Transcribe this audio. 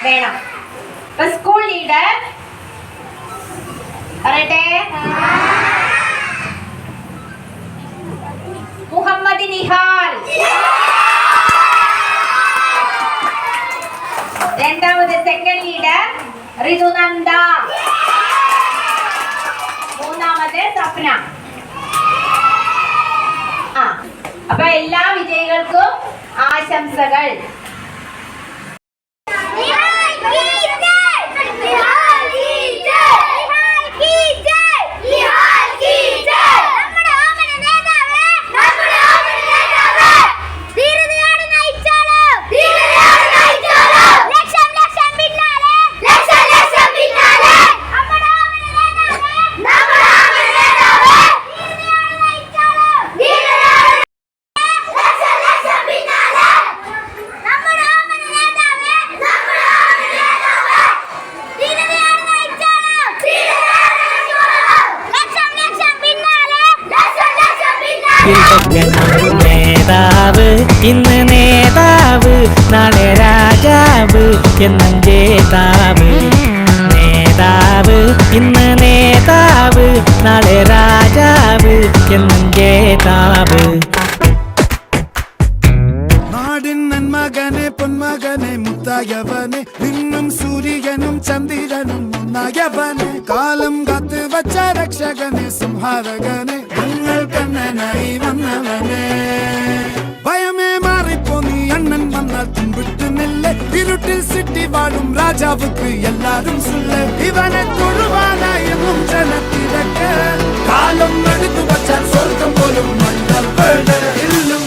വേണം. School leader പറയട്ടെ. മുഹമ്മദ് നിഹാൽ. രണ്ടാമത് സെക്കൻഡ് ലീഡർ ഋതുനന്ദ. മൂന്നാമത് സപ്ന. അപ്പൊ എല്ലാ വിജയികൾക്കും ആശംസകൾ. നേതാവ് ഇന്ന് നേതാവ് നാളെ രാജാവ് എന്നും ജേതാവ്. നേതാവ് ഇന്ന് നേതാവ് നാളെ രാജാവ് എന്നും ജേതാവ്. മകനെ പൊന്മകനെ മുത്തായവനെ നിന്നും സൂര്യനും ചന്ദ്രനും ഒന്നായവനെ കാലം കാത്ത് വച്ച രക്ഷകനെ സംഹാരകനെ ഞങ്ങൾ കണ്ണനായി വന്നവനെ. ഭയമേ മാറിപ്പോ നീ അണ്ണൻ വന്നാൽ തുമ്പിട്ട് നില്ല ഇരുട്ടിൽ സിറ്റി വാഴും രാജാവുക്ക് എല്ലാരും സുല്ല ഇവനെ തൊഴുവാനായി എന്നും ജനത്തിരക്ക് കാലം എടുത്തു വച്ചാൽ സ്വർഗം പോലും മണ്ണൽ ഇല്ലും